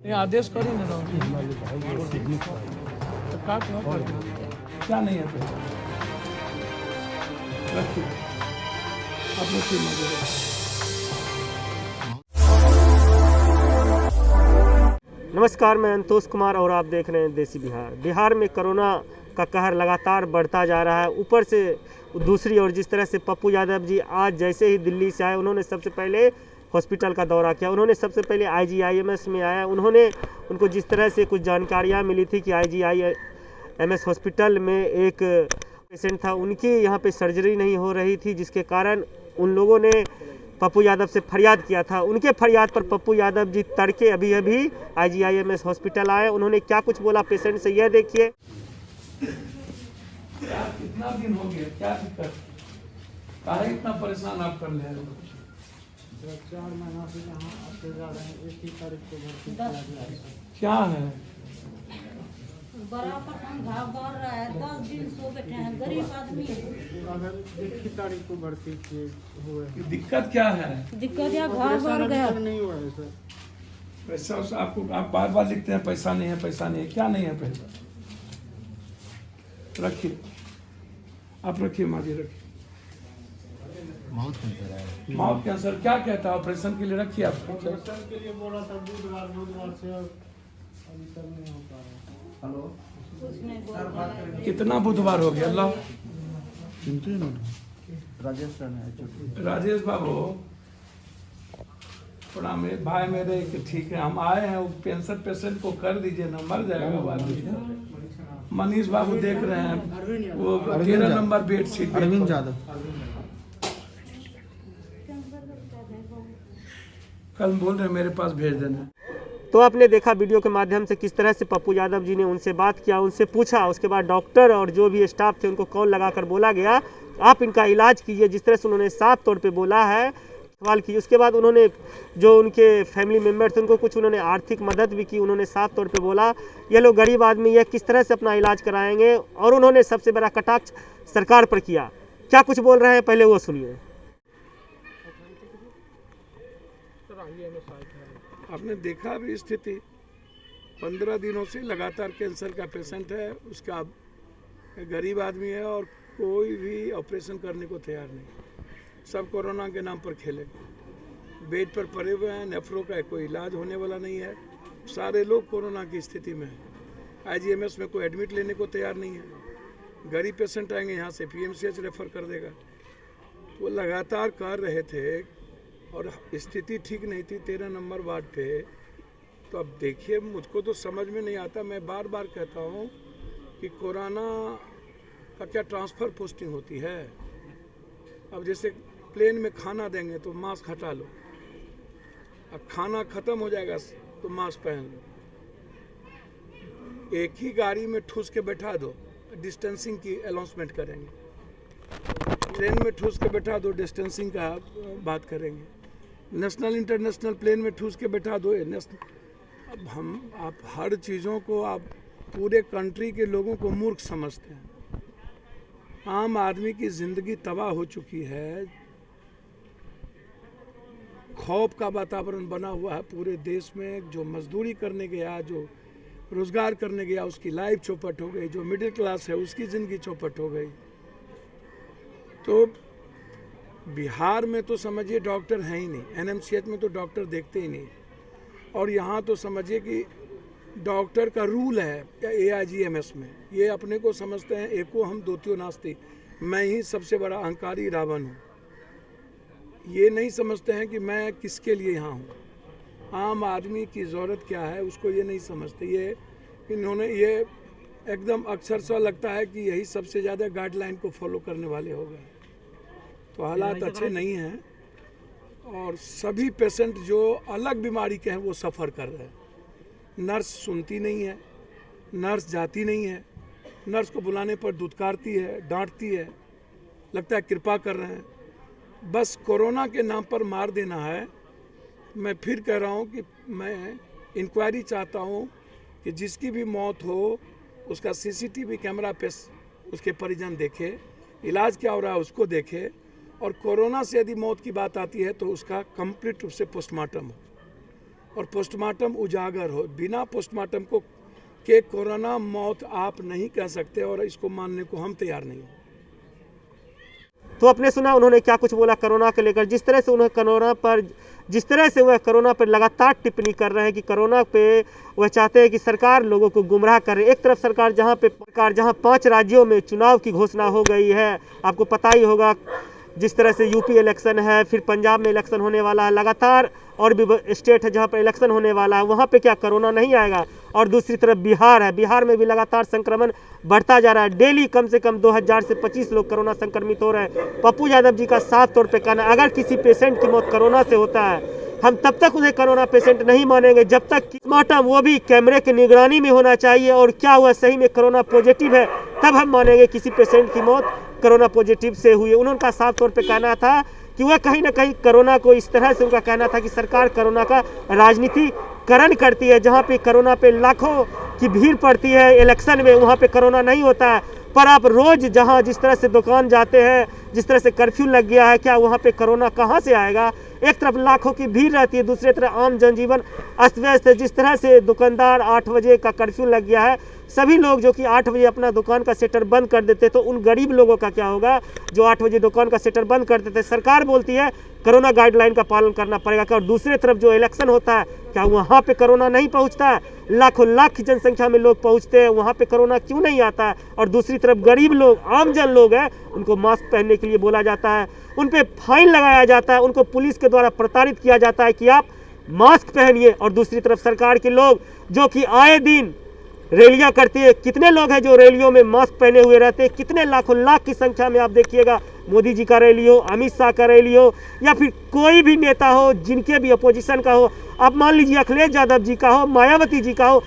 आदेश करी ना तो क्या नहीं है नमस्कार, मैं अंतोष कुमार और आप देख रहे हैं देसी बिहार। बिहार में कोरोना का कहर लगातार बढ़ता जा रहा है। ऊपर से दूसरी ओर जिस तरह से पप्पू यादव जी आज जैसे ही दिल्ली से आए, उन्होंने सबसे पहले हॉस्पिटल का दौरा किया। उन्होंने सबसे पहले IGIMS में आया। उनको जिस तरह से कुछ जानकारियाँ मिली थी कि IGIMS हॉस्पिटल में एक पेशेंट था, उनकी यहाँ पे सर्जरी नहीं हो रही थी, जिसके कारण उन लोगों ने पप्पू यादव से फरियाद किया था। उनके फरियाद पर पप्पू यादव जी तड़के अभी IGIMS हॉस्पिटल आए। उन्होंने क्या कुछ बोला पेशेंट से, यह देखिए। कितना दिन हो गया, क्या दिक्कत, काहे इतना परेशान आप कर ले रहे हो? 4 महीना से यहाँ आते जा रहे हैं। 1 ही तारीख को भर्ती किया गया है। क्या है? बराबर हम घाव बढ़ रहा है, 10 दिन सो बैठे हैं, गरीब आदमी है। अगर 1 ही तारीख को भर्ती किए हुए हैं। दिक्कत क्या है? दिक्कत या घाव बढ़ गया। नहीं हुआ है सर। पैसा आपको आप बार बार लिखते हैं पैसा नहीं है, पैसा नहीं है। क्या नहीं है पैसा? रखिए, आप रखिए, माँ जी रखिए। माउथ कैंसर क्या कहता है? ऑपरेशन के लिए रखिए आप। ऑपरेशन के लिए बोला था बुधवार से, अभी तक नहीं हो पा रहा। हेलो, कुछ नहीं बोल रहा है। कितना बुधवार हो गया? अल्लाह, राजेश बाबू थोड़ा मेरे भाई मेरे ठीक है, हम आए हैं। वो कैंसर पेशेंट को कर दीजिए ना, मर जाएगा वो आदमी। मनीष बाबू देख रहे हैं, वो 13 number bed seat. Arvind Yadav कल बोल रहे हैं मेरे पास भेज देना। तो आपने देखा वीडियो के माध्यम से किस तरह से पप्पू यादव जी ने उनसे बात किया, उनसे पूछा। उसके बाद डॉक्टर और जो भी स्टाफ थे उनको कॉल लगाकर बोला गया आप इनका इलाज कीजिए। जिस तरह से उन्होंने साफ तौर पे बोला है, सवाल किए। उसके बाद उन्होंने जो उनके फैमिली मेम्बर थे उनको कुछ उन्होंने आर्थिक मदद भी की। उन्होंने साफ तौर पे बोला ये लोग गरीब आदमी है, किस तरह से अपना इलाज कराएंगे। और उन्होंने सबसे बड़ा कटाक्ष सरकार पर किया। क्या कुछ बोल रहे हैं, पहले वो सुनिए। आपने देखा भी स्थिति, 15 दिनों से लगातार कैंसर का पेशेंट है, उसका गरीब आदमी है और कोई भी ऑपरेशन करने को तैयार नहीं। सब कोरोना के नाम पर खेले, बेड पर पड़े हुए हैं। नेफ्रो का कोई इलाज होने वाला नहीं है। सारे लोग कोरोना की स्थिति में हैं। IGMS में कोई एडमिट लेने को तैयार नहीं है। गरीब पेशेंट आएंगे यहाँ से PMCH रेफर कर देगा। वो लगातार कर रहे थे और स्थिति ठीक नहीं थी 13 नंबर वार्ड पे। तो अब देखिए, मुझको तो समझ में नहीं आता। मैं बार बार कहता हूँ कि कोरोना का क्या ट्रांसफ़र पोस्टिंग होती है? अब जैसे प्लेन में खाना देंगे तो मास्क हटा लो, अब खाना ख़त्म हो जाएगा तो मास्क पहन लो। एक ही गाड़ी में ठूस के बैठा दो, डिस्टेंसिंग की अनाउंसमेंट करेंगे। ट्रेन में ठूस के बैठा दो, डिस्टेंसिंग का बात करेंगे। नेशनल इंटरनेशनल प्लेन में ठूस के बैठा दो, नेशनल। अब आप हर चीज़ों को आप पूरे कंट्री के लोगों को मूर्ख समझते हैं। आम आदमी की ज़िंदगी तबाह हो चुकी है। खौफ का वातावरण बना हुआ है पूरे देश में। जो मजदूरी करने गया, जो रोज़गार करने गया, उसकी लाइफ चौपट हो गई। जो मिडिल क्लास है उसकी ज़िंदगी चौपट हो गई। तो बिहार में तो समझिए डॉक्टर हैं ही नहीं। NMCH में तो डॉक्टर देखते ही नहीं। और यहाँ तो समझिए कि डॉक्टर का रूल है AIGMS में। ये अपने को समझते हैं एको हम द्वितीयो नास्ति, मैं ही सबसे बड़ा अहंकारी रावण हूँ। ये नहीं समझते हैं कि मैं किसके लिए यहाँ हूँ, आम आदमी की ज़रूरत क्या है उसको ये नहीं समझते। ये इन्होंने ये एकदम अक्सर लगता है कि यही सबसे ज़्यादा गाइडलाइन को फॉलो करने वाले हो गए। तो हालात अच्छे नहीं हैं और सभी पेशेंट जो अलग बीमारी के हैं वो सफ़र कर रहे हैं। नर्स सुनती नहीं है, नर्स जाती नहीं है, नर्स को बुलाने पर दुत्कारती है, डांटती है, लगता है कृपा कर रहे हैं। बस कोरोना के नाम पर मार देना है। मैं फिर कह रहा हूँ कि मैं इंक्वायरी चाहता हूँ कि जिसकी भी मौत हो उसका CCTV कैमरा पे उसके परिजन देखे, इलाज क्या हो रहा है उसको देखे, और कोरोना से यदि मौत की बात आती है तो उसका कंप्लीट रूप से पोस्टमार्टम हो। और पोस्टमार्टम उजागर हो। बिना पोस्टमार्टम के कोरोना मौत आप नहीं कह सकते और इसको मानने को हम तैयार नहीं हैं। तो आपने सुना उन्होंने क्या कुछ बोला कोरोना को लेकर। जिस तरह से उन्हें कोरोना पर लगातार टिप्पणी कर रहे हैं कि कोरोना पे वह चाहते हैं कि सरकार लोगों को गुमराह करे। एक तरफ सरकार जहां 5 राज्यों में चुनाव की घोषणा हो गई है, आपको पता ही होगा जिस तरह से यूपी इलेक्शन है, फिर पंजाब में इलेक्शन होने वाला है, लगातार और भी स्टेट है जहां पर इलेक्शन होने वाला है, वहां पे क्या कोरोना नहीं आएगा। और दूसरी तरफ बिहार है, बिहार में भी लगातार संक्रमण बढ़ता जा रहा है। डेली कम से कम 2000 से 25 लोग कोरोना संक्रमित हो रहे हैं। पप्पू यादव जी का साफ तौर पे कहना, अगर किसी पेशेंट की मौत कोरोना से होता है, हम तब तक उन्हें कोरोना पेशेंट नहीं मानेंगे जब तक पोस्टमार्टम वो भी कैमरे की निगरानी में होना चाहिए और क्या हुआ सही में कोरोना पॉजिटिव है, तब हम मानेंगे किसी पेशेंट की मौत कोरोना पॉजिटिव से हुई है। उनका साफ तौर पे कहना था कि वह कहीं ना कहीं कोरोना को इस तरह से, उनका कहना था कि सरकार कोरोना का राजनीतिकरण करती है। जहां पे कोरोना पे लाखों की भीड़ पड़ती है इलेक्शन में, वहां पे कोरोना नहीं होता है। पर आप रोज जहां जिस तरह से दुकान जाते हैं, जिस तरह से कर्फ्यू लग गया है, क्या वहां पे कोरोना कहां से आएगा। एक तरफ लाखों की भीड़ रहती है, दूसरी तरफ आम जनजीवन अस्त व्यस्त है। जिस तरह से दुकानदार 8 बजे का कर्फ्यू लग गया है, सभी लोग जो कि 8 बजे अपना दुकान का शटर बंद कर देते, तो उन गरीब लोगों का क्या होगा जो 8 बजे दुकान का शटर बंद कर देते। सरकार बोलती है कोरोना गाइडलाइन का पालन करना पड़ेगा। और दूसरी तरफ जो इलेक्शन होता है, क्या वहाँ पे कोरोना नहीं पहुँचता है? लाखों लाख की जनसंख्या में लोग पहुँचते हैं, वहाँ पे कोरोना क्यों नहीं आता है? और दूसरी तरफ गरीब लोग, आम जन लोग हैं, उनको मास्क पहनने के लिए बोला जाता है, उन पे फाइन लगाया जाता है, उनको पुलिस के द्वारा प्रताड़ित किया जाता है कि आप मास्क पहनिए। और दूसरी तरफ सरकार के लोग जो कि आए दिन रैलियां करती है, कितने लोग हैं जो रैलियों में मास्क पहने हुए रहते हैं, कितने लाखों लाख की संख्या में आप देखिएगा, मोदी जी का रैली हो, अमित शाह का रैली हो, या फिर कोई भी नेता हो जिनके भी अपोजिशन का हो, आप मान लीजिए अखिलेश यादव जी का हो, मायावती जी का हो,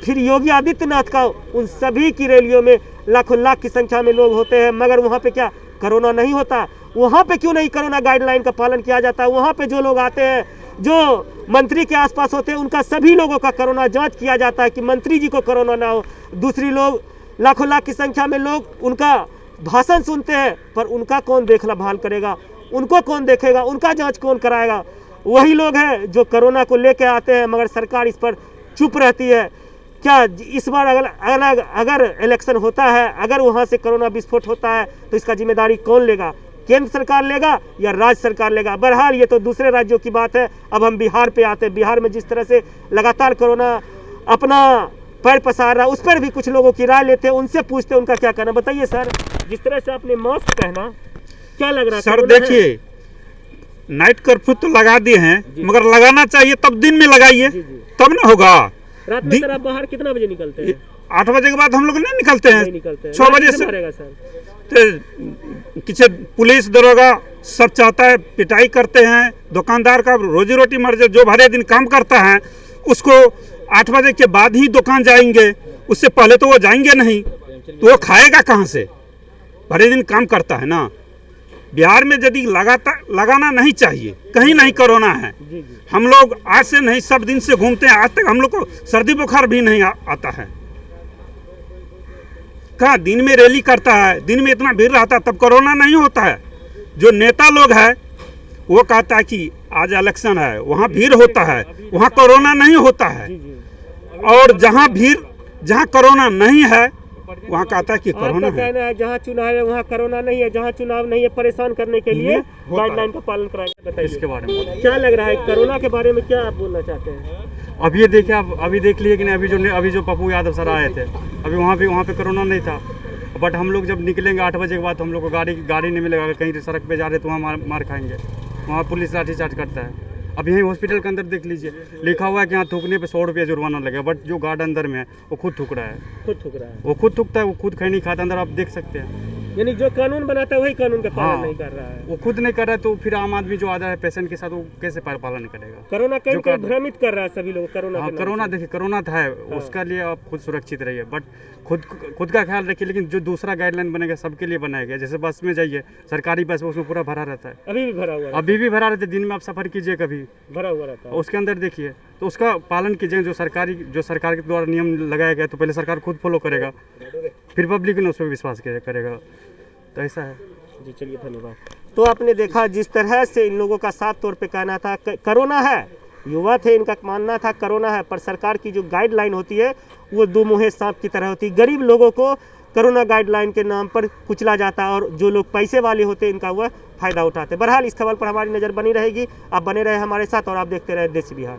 फिर योगी आदित्यनाथ का हो, उन सभी की रैलियों में लाखों लाख की संख्या में लोग होते हैं। मगर वहाँ पे क्या कोरोना नहीं होता? वहाँ पे क्यों नहीं कोरोना गाइडलाइन का पालन किया जाता है? वहाँ पे जो लोग आते हैं, जो मंत्री के आसपास होते हैं, उनका सभी लोगों का कोरोना जांच किया जाता है कि मंत्री जी को कोरोना ना हो। दूसरी लोग, लाखों लाख की संख्या में लोग उनका भाषण सुनते हैं, पर उनका कौन देखभाल करेगा? उनको कौन देखेगा? उनका जांच कौन कराएगा? वही लोग हैं जो कोरोना को लेकर आते हैं, मगर सरकार इस पर चुप रहती है। क्या इस बार अगर इलेक्शन होता है, अगर वहाँ से कोरोना विस्फोट होता है, तो इसका जिम्मेदारी कौन लेगा? केंद्र सरकार लेगा या राज्य सरकार लेगा? बहरहाल ये तो दूसरे राज्यों की बात है। अब हम बिहार पे आते हैं। बिहार में जिस तरह से लगातार कोरोना अपना पैर पसार रहा है, उस पर भी कुछ लोगों की राय लेते हैं, उनसे पूछते हैं उनका क्या कहना। बताइए सर, जिस तरह से आपने मास्क पहना, क्या लग रहा है? सर देखिए, नाइट कर्फ्यू तो लगा दिए हैं, मगर लगाना चाहिए तब दिन में लगाइए, तब ना होगा। रात में सर आप बाहर कितना बजे निकलते हैं? 8 बजे के बाद हम लोग नहीं निकलते हैं, 6 बजे से। तो किसी पुलिस दरोगा सब चाहता है, पिटाई करते हैं। दुकानदार का रोजी रोटी मर जाए, जो भरे दिन काम करता है उसको 8 बजे के बाद ही दुकान जाएंगे, उससे पहले तो वो जाएंगे नहीं, तो वो खाएगा कहाँ से? भरे दिन काम करता है ना। बिहार में यदि लगाना नहीं चाहिए, कहीं नहीं कोरोना है। हम लोग आज से नहीं, सब दिन से घूमते हैं, आज तक हम लोग को सर्दी बुखार भी नहीं आता है। कहाँ दिन में रैली करता है, दिन में इतना भीड़ रहता है, तब कोरोना नहीं होता है। जो नेता लोग है वो कहता है कि आज इलेक्शन है, वहाँ भीड़ होता है, वहाँ कोरोना नहीं होता है। और जहाँ कोरोना नहीं है वहाँ कहता है कि कोरोना है। जहाँ चुनाव है वहाँ कोरोना नहीं है, जहाँ चुनाव नहीं है परेशान करने के लिए गाइडलाइन का पालन कराया। बताइए इसके बारे में क्या लग रहा है? कोरोना के बारे में क्या आप बोलना चाहते हैं? अब ये देखिए, आप अभी देख लिए कि नहीं, अभी जो पप्पू यादव सर आए थे, अभी वहाँ पे कोरोना नहीं था। बट हम लोग जब निकलेंगे 8 बजे के बाद, हम लोग को गाड़ी नहीं मिलेगा। अगर कहीं सड़क पे जा रहे तो वहाँ मार खाएंगे, वहाँ पुलिस लाठीचार्ज करता है। अब यहीं हॉस्पिटल के अंदर देख लीजिए, लिखा हुआ है कि यहाँ थूकने पे 100 रुपया जुर्माना लगेगा, बट जो गार्ड अंदर में है वो खुद थूक रहा है। वो खुद थूकता है, वो खुद खैनी खाता अंदर, आप देख सकते हैं। यानी जो कानून बनाता है वही कानून का पालन नहीं कर रहा है। वो खुद नहीं कर रहा है, तो फिर आम आदमी जो आता है पेशेंट के साथ, वो कैसे पालन करेगा? कोरोना कहीं भ्रमित कर रहा है सभी लोग। कोरोना देखिए, कोरोना था, उसका लिए आप खुद सुरक्षित रहिए, बट खुद का ख्याल रखिए। लेकिन जो दूसरा गाइडलाइन बनेगा सबके लिए बनाया गया। जैसे बस में जाइए, सरकारी बस, उसमें पूरा भरा रहता है। अभी भी भरा हुआ है? अभी भी भरा रहता है। दिन में आप सफर कीजिए, कभी भरा हुआ रहता है, उसके अंदर देखिए, तो उसका पालन कीजिए। जो सरकार के द्वारा नियम लगाया गया, तो पहले सरकार खुद फॉलो करेगा, फिर पब्लिक ने उस पर विश्वास करेगा। तो ऐसा है जी। चलिए, धन्यवाद। तो आपने देखा जिस तरह से इन लोगों का साफ तौर पे कहना था, कोरोना है युवा थे, इनका मानना था कोरोना है, पर सरकार की जो गाइडलाइन होती है वो दो मुँहे सांप की तरह होती है। गरीब लोगों को कोरोना गाइडलाइन के नाम पर कुचला जाता है और जो लोग पैसे वाले होते हैं इनका वह फायदा उठाते हैं। बहरहाल इस खबर पर हमारी नज़र बनी रहेगी। आप बने रहे हमारे साथ और आप देखते रहे देसी बिहार।